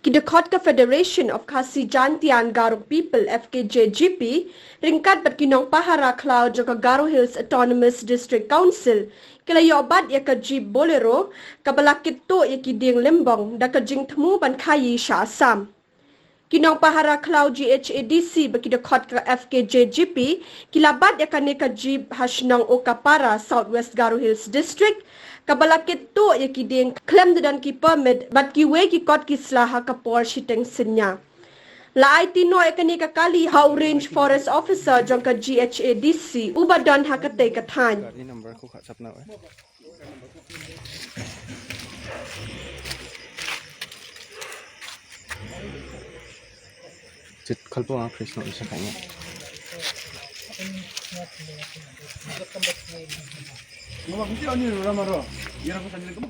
Kidakot ka Federation of Khasi Jantian Garo People FKJGP ringkat bat kinong pahara cloud jo ka Garo Hills Autonomous District Council kila yobat ya ka jeep bolero kabalakit to ya ki Dieng Lembong da ka jing temu ban khayi Shah Sam. Kinong pahara cloud GHADC bakidakot ka FKJGP kilabat ya ka ne ka jeep hasnang Okapara Southwest Garo Hills District kabalakit to ya ki Dieng klem dan ki permit bat ki we ki kot ki slaha ka por shiteng sinya. La IT no ekani ka kali how range forest officer jong ka GHADC ubadan hakate ka than. Ini number aku kat sapna Cit kalpo ang Krishna isa kanya. Ngomong hindi ani ramaro. Ira ko kanila ko.